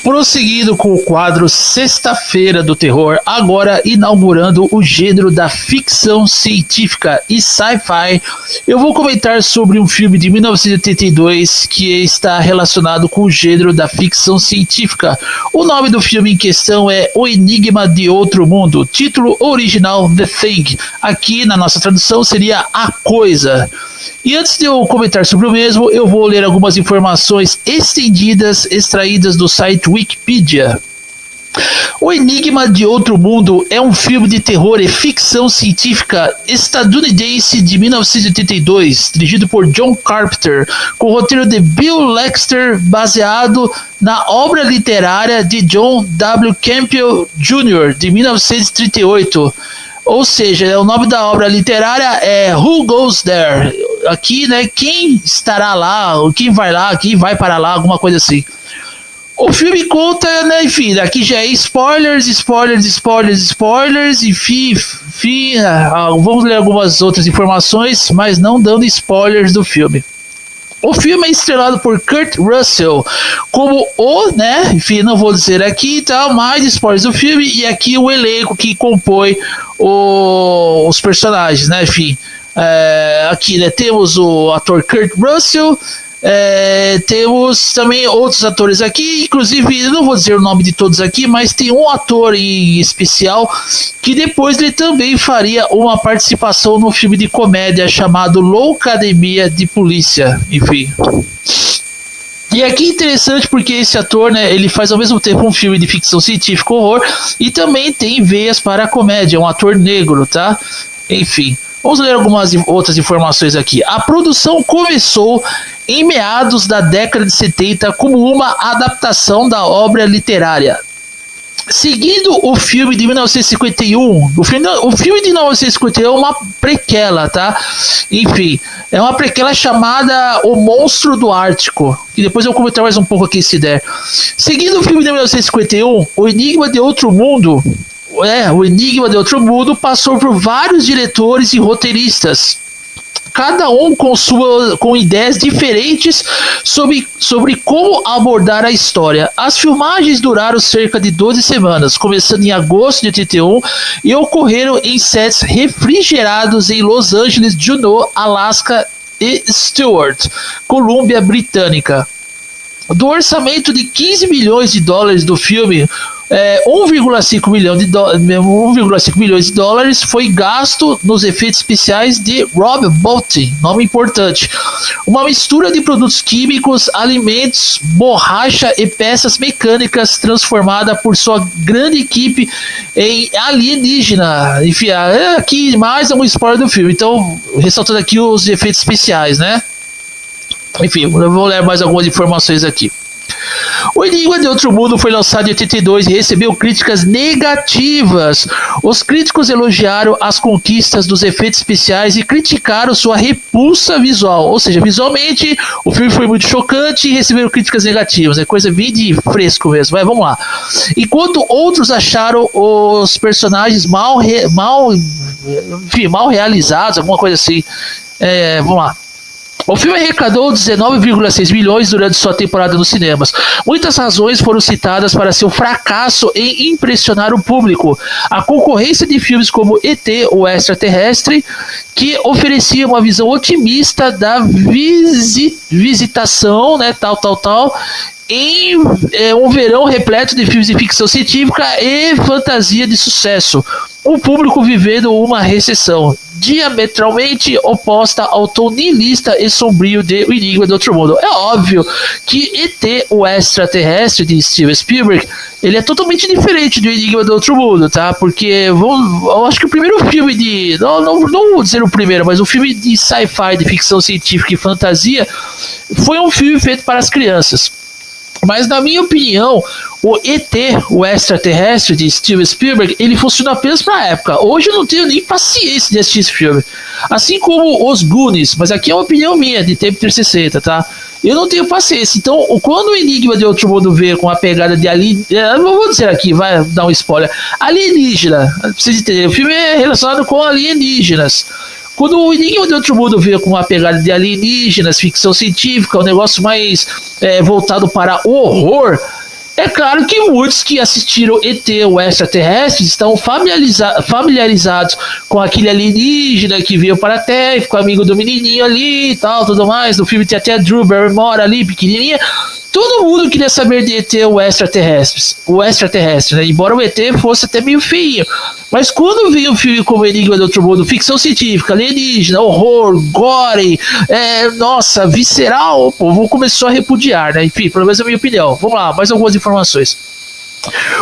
Prosseguindo com o quadro Sexta-feira do Terror, agora inaugurando o gênero da ficção científica e sci-fi, eu vou comentar sobre um filme de 1982 que está relacionado com o gênero da ficção científica. O nome do filme em questão é O Enigma de Outro Mundo, título original The Thing, aqui na nossa tradução seria A Coisa. E antes de eu comentar sobre o mesmo, eu vou ler algumas informações estendidas extraídas do site Wikipedia. O Enigma de Outro Mundo é um filme de terror e ficção científica estadunidense de 1982, dirigido por John Carpenter, com o roteiro de Bill Lexter, baseado na obra literária de John W. Campbell Jr., de 1938. Ou seja, o nome da obra literária é Who Goes There? Aqui, né, quem estará lá, quem vai para lá, alguma coisa assim. O filme conta, né, enfim, aqui já é spoilers, enfim, vamos ler algumas outras informações, mas não dando spoilers do filme. O filme é estrelado por Kurt Russell como enfim, não vou dizer aqui e tal, mais spoilers do filme, e aqui o elenco que compõe os personagens, né, enfim. Aqui, né, temos o ator Kurt Russell, temos também outros atores aqui, inclusive eu não vou dizer o nome de todos aqui, mas tem um ator em especial que depois ele também faria uma participação no filme de comédia chamado Loucademia de Polícia, enfim. E aqui é interessante porque esse ator, né, ele faz ao mesmo tempo um filme de ficção científica horror e também tem veias para a comédia, é um ator negro, tá? Enfim. Vamos ler algumas outras informações aqui. A produção começou em meados da década de 70 como uma adaptação da obra literária. Seguindo o filme de 1951, o filme de 1951 é uma prequela, tá? Enfim, é uma prequela chamada O Monstro do Ártico, que depois eu vou comentar mais um pouco aqui se der. Seguindo o filme de 1951, O Enigma de Outro Mundo... O Enigma de Outro Mundo passou por vários diretores e roteiristas, cada um com ideias diferentes sobre como abordar a história. As filmagens duraram cerca de 12 semanas, começando em agosto de 81 e ocorreram em sets refrigerados em Los Angeles, Juneau, Alaska e Stewart, Colômbia Britânica. Do orçamento de 15 milhões de dólares do filme, 1,5 milhões de dólares foi gasto nos efeitos especiais de Rob Bottin, nome importante. Uma mistura de produtos químicos, alimentos, borracha e peças mecânicas transformada por sua grande equipe em alienígena. Enfim, aqui mais um spoiler do filme, então ressaltando aqui os efeitos especiais, né? Enfim, eu vou ler mais algumas informações aqui. O Enigma de Outro Mundo foi lançado em 82 e recebeu críticas negativas. Os críticos elogiaram as conquistas dos efeitos especiais e criticaram sua repulsa visual. Ou seja, visualmente o filme foi muito chocante e receberam críticas negativas. É coisa bem de fresco mesmo. Mas vamos lá. Enquanto outros acharam os personagens mal realizados, alguma coisa assim. Vamos lá. O filme arrecadou 19,6 milhões durante sua temporada nos cinemas. Muitas razões foram citadas para seu fracasso em impressionar o público. A concorrência de filmes como E.T., o Extraterrestre, que oferecia uma visão otimista da visitação, né, em um verão repleto de filmes de ficção científica e fantasia de sucesso. O público vivendo uma recessão diametralmente oposta ao tom niilista e sombrio de O Enigma de Outro Mundo. É óbvio que E.T., o Extraterrestre, de Steven Spielberg, ele é totalmente diferente do Enigma de Outro Mundo, tá? Porque eu acho que o primeiro filme de... Não vou dizer o primeiro, mas o filme de sci-fi, de ficção científica e fantasia, foi um filme feito para as crianças. Mas na minha opinião, o E.T., o Extraterrestre de Steven Spielberg, ele funciona apenas para a época. Hoje eu não tenho nem paciência de assistir esse filme. Assim como os Goonies, mas aqui é uma opinião minha, de tempo 360, tá? Eu não tenho paciência. Então, quando o Enigma de Outro Mundo veio com a pegada de alienígena, não vou dizer aqui, vai dar um spoiler, alienígena, precisa entender, o filme é relacionado com alienígenas. Quando o Enigma de Outro Mundo veio com uma pegada de alienígenas, ficção científica, um negócio mais voltado para o horror, É claro que muitos que assistiram ET, o extraterrestre, estão familiarizados com aquele alienígena que veio para a Terra, ficou amigo do menininho ali e tal, tudo mais. No filme tem até a Drew Barrymore ali, pequenininha. Todo mundo queria saber de ET, o extraterrestre, né? Embora o ET fosse até meio feio. Mas quando veio um filme como Enigma do Outro Mundo, ficção científica, alienígena, horror, gore, nossa, visceral, o povo começou a repudiar, né? Enfim, pelo menos é a minha opinião. Vamos lá, mais algumas informações.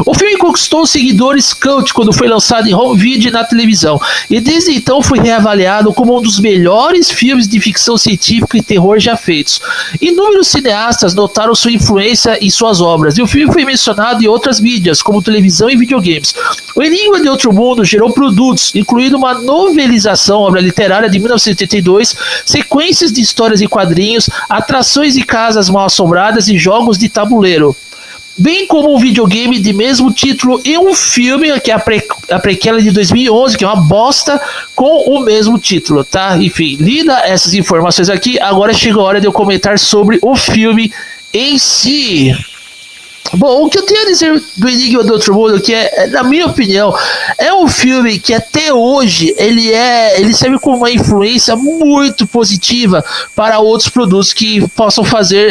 O filme conquistou seguidores cult quando foi lançado em home video e na televisão, e desde então foi reavaliado como um dos melhores filmes de ficção científica e terror já feitos. Inúmeros cineastas notaram sua influência em suas obras, e o filme foi mencionado em outras mídias, como televisão e videogames. O Enigma de Outro Mundo gerou produtos, incluindo uma novelização, obra literária de 1982, sequências de histórias e quadrinhos, atrações e casas mal assombradas e jogos de tabuleiro, bem como um videogame de mesmo título e um filme, que é a prequela de 2011, que é uma bosta, com o mesmo título, tá? Enfim, lida essas informações aqui, agora chega a hora de eu comentar sobre o filme em si. Bom, o que eu tenho a dizer do Enigma do Outro Mundo, que na minha opinião, é um filme que até hoje ele serve como uma influência muito positiva para outros produtos que possam fazer,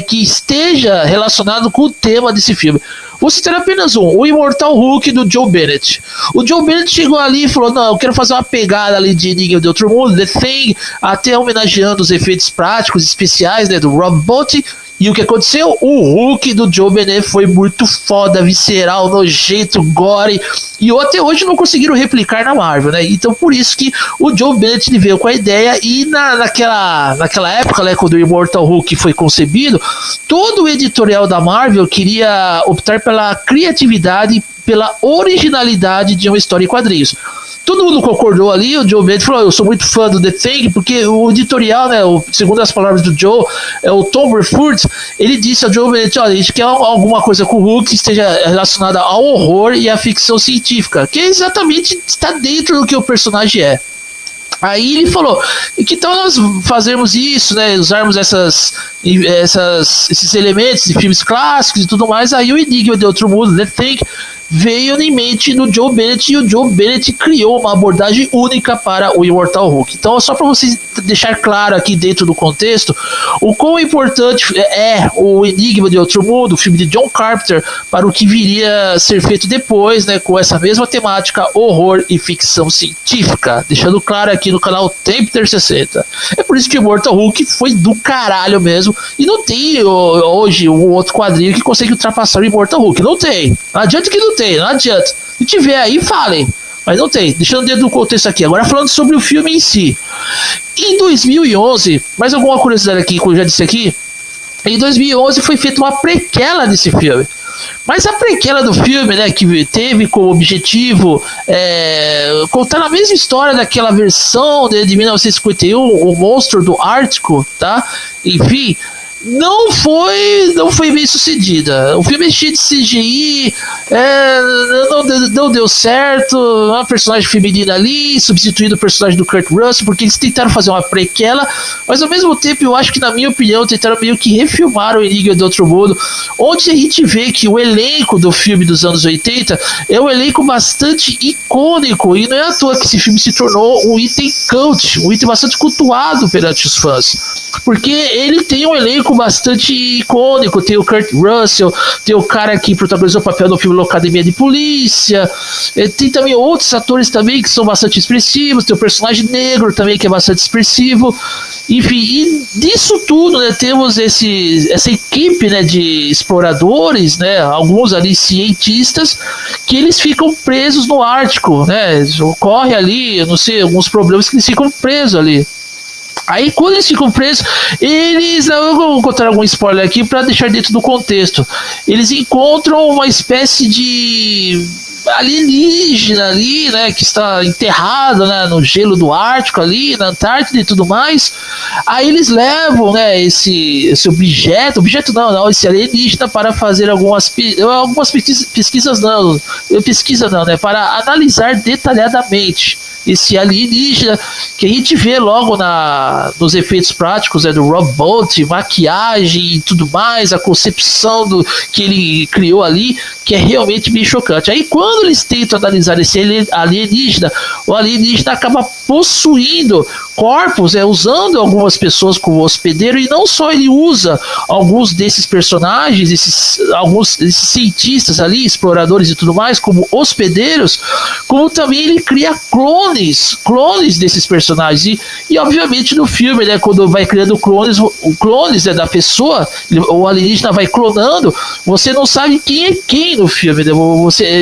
que esteja relacionado com o tema desse filme. Vou citar apenas um, o Imortal Hulk do Joe Bennett. O Joe Bennett chegou ali e falou, não, eu quero fazer uma pegada ali de Enigma de Outro Mundo, The Thing, até homenageando os efeitos práticos especiais, né, do Rob Bottin. E o que aconteceu? O Hulk do Joe Bennett foi muito foda, visceral, nojento, gore, e até hoje não conseguiram replicar na Marvel, né? Então por isso que o Joe Bennett veio com a ideia, e naquela época, né, quando o Immortal Hulk foi concebido, todo o editorial da Marvel queria optar pela criatividade, pela originalidade de uma história em quadrinhos. Todo mundo concordou ali, o Joe Bennett falou, eu sou muito fã do The Thing, porque o editorial, né, segundo as palavras do Joe, o Tom Burford, ele disse ao Joe Bennett, olha, a gente quer alguma coisa com o Hulk que esteja relacionada ao horror e à ficção científica, que exatamente está dentro do que o personagem é. Aí ele falou, que tal nós fazermos isso, né, usarmos esses elementos de filmes clássicos e tudo mais. Aí o Enigma de Outro Mundo, The Thing, veio em mente no Joe Bennett, e o Joe Bennett criou uma abordagem única para o Immortal Hulk. Então, só para vocês deixar claro aqui dentro do contexto, o quão importante é o Enigma de Outro Mundo, o filme de John Carpenter, para o que viria a ser feito depois, né, com essa mesma temática, horror e ficção científica. Deixando claro aqui no canal Tempter 60. É por isso que o Immortal Hulk foi do caralho mesmo, e não tem hoje um outro quadrinho que consegue ultrapassar o Immortal Hulk. Não tem. Não adianta que não tem, não adianta. Se tiver aí, falem. Mas não tem. Deixando dentro do contexto aqui. Agora falando sobre o filme em si. Em 2011, mais alguma curiosidade aqui, como eu já disse aqui, em 2011 foi feita uma prequela desse filme. Mas a prequela do filme, né, que teve como objetivo contar a mesma história daquela versão de 1951, o Monstro do Ártico, tá? Enfim, não foi bem sucedida. O filme é cheio de CGI, não deu certo. Uma personagem feminina ali, substituindo o personagem do Kurt Russell, porque eles tentaram fazer uma prequela, mas ao mesmo tempo eu acho que, na minha opinião, tentaram meio que refilmar o Enigma de Outro Mundo, onde a gente vê que o elenco do filme dos anos 80 é um elenco bastante icônico, e não é à toa que esse filme se tornou um item cult, um item bastante cultuado perante os fãs, porque ele tem um elenco bastante icônico. Tem o Kurt Russell, tem o cara que protagonizou o papel no filme Academia de Polícia, tem também outros atores também que são bastante expressivos, tem o personagem negro também que é bastante expressivo. Enfim, e disso tudo, né, temos essa equipe, né, de exploradores, né, alguns ali cientistas, que eles ficam presos no Ártico, né, ocorre ali, eu não sei, alguns problemas que eles ficam presos ali. Aí quando eles ficam presos, eu vou contar algum spoiler aqui para deixar dentro do contexto. Eles encontram uma espécie de alienígena ali, né, que está enterrado, né, no gelo do Ártico ali, na Antártida e tudo mais. Aí eles levam, né, esse objeto não, esse alienígena, para fazer algumas pesquisas, né, para analisar detalhadamente. esse alienígena, que a gente vê logo nos efeitos práticos, do Rob Bottin, maquiagem e tudo mais, a concepção que ele criou ali, que é realmente bem chocante. Aí quando eles tentam analisar esse alienígena, o alienígena acaba possuindo corpos, usando algumas pessoas como hospedeiro, e não só ele usa alguns desses personagens, alguns desses cientistas ali, exploradores e tudo mais, como hospedeiros, como também ele cria clones desses personagens, e obviamente no filme, né, quando vai criando clones, né, da pessoa, o alienígena vai clonando, você não sabe quem é quem no filme, né?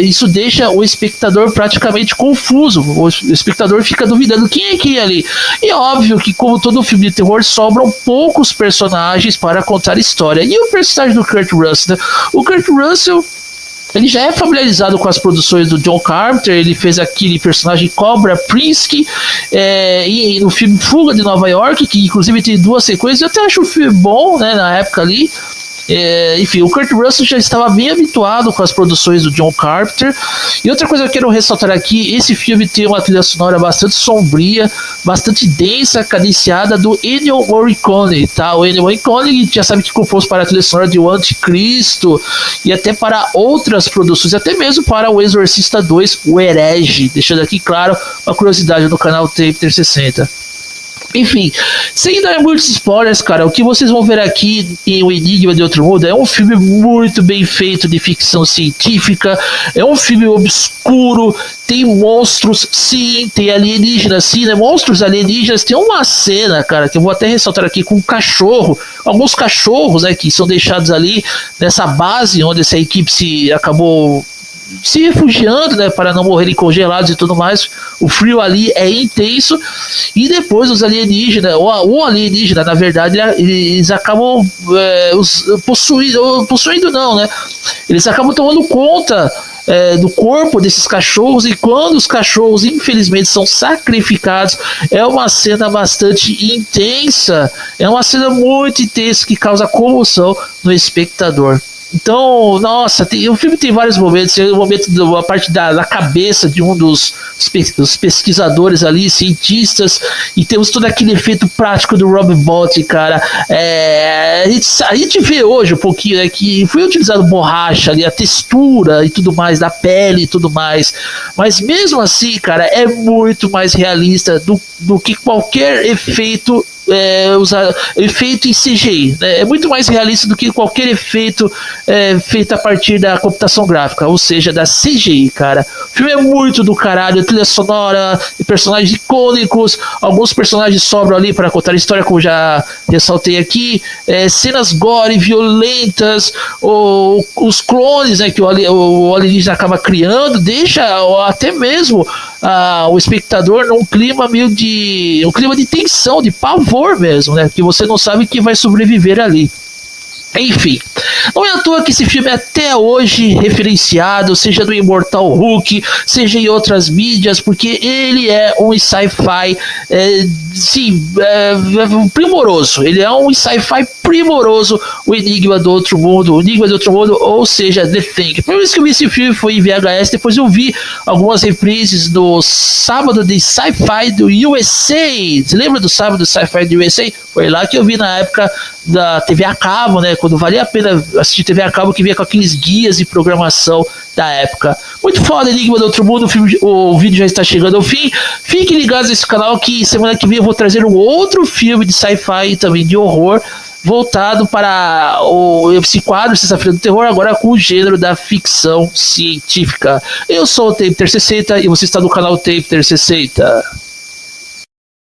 Isso deixa o espectador praticamente confuso, o espectador fica duvidando quem é quem ali. E é óbvio que, como todo filme de terror, sobram poucos personagens para contar história. E o personagem do Kurt Russell, né? O Kurt Russell, ele já é familiarizado com as produções do John Carpenter. Ele fez aquele personagem Cobra Prinsky e no filme Fuga de Nova York, que inclusive tem 2 sequências. Eu até acho um filme bom, né, na época ali. Enfim, o Kurt Russell já estava bem habituado com as produções do John Carpenter. E outra coisa que eu quero ressaltar aqui, esse filme tem uma trilha sonora bastante sombria, bastante densa, cadenciada, do Ennio Morricone, tá? O Ennio Morricone já sabe que compôs para a trilha sonora de O Anticristo e até para outras produções, até mesmo para O Exorcista 2, O Herege, deixando aqui claro uma curiosidade no canal Tape 360. Enfim, sem dar muitos spoilers, cara, o que vocês vão ver aqui em O Enigma de Outro Mundo é um filme muito bem feito de ficção científica, é um filme obscuro, tem monstros, sim, tem alienígenas, sim, né? Monstros alienígenas. Tem uma cena, cara, que eu vou até ressaltar aqui, com um cachorro, alguns cachorros, né, que são deixados ali nessa base onde essa equipe acabou se refugiando, né, para não morrerem congelados e tudo mais. O frio ali é intenso, e depois os alienígenas, o alienígena, na verdade, eles acabam possuindo não, né, eles acabam tomando conta do corpo desses cachorros, e quando os cachorros infelizmente são sacrificados, é uma cena bastante intensa, é uma cena muito intensa que causa comoção no espectador. Então, nossa, o filme tem vários momentos. Tem o momento a parte da cabeça de um dos pesquisadores ali, cientistas, e temos todo aquele efeito prático do Rob Bottin, cara. A gente vê hoje um pouquinho, né, que foi utilizado borracha ali, a textura e tudo mais, da pele e tudo mais, mas mesmo assim, cara, é muito mais realista do que qualquer efeito efeito em CGI, né? É muito mais realista do que qualquer efeito feito a partir da computação gráfica, ou seja, da CGI, cara. O filme é muito do caralho, trilha sonora, personagens icônicos, alguns personagens sobram ali para contar a história, como já ressaltei aqui, cenas gore, violentas, os clones, né, que o alienígena acaba criando, deixa até mesmo o espectador num clima um clima de tensão, de pavor mesmo, né? Que você não sabe que vai sobreviver ali. Enfim, não é à toa que esse filme é até hoje referenciado, seja no Imortal Hulk, seja em outras mídias, porque ele é um sci-fi primoroso. Ele é um sci-fi primoroso, o Enigma do Outro Mundo, ou seja, The Thing. Por isso que eu vi esse filme, foi em VHS, depois eu vi algumas reprises do Sábado de Sci-Fi do USA. Você lembra do Sábado de Sci-Fi do USA? Foi lá que eu vi na época da TV a cabo, né, quando valia a pena assistir TV a cabo, que vinha com aqueles guias de programação da época. Muito foda, Enigma do Outro Mundo. O vídeo já está chegando ao fim. Fiquem ligados nesse canal, que semana que vem eu vou trazer um outro filme de sci-fi e também de horror, voltado para esse quadro Sexta-feira do Terror, agora com o gênero da ficção científica. Eu sou o Tape 360 e você está no canal Tape 360.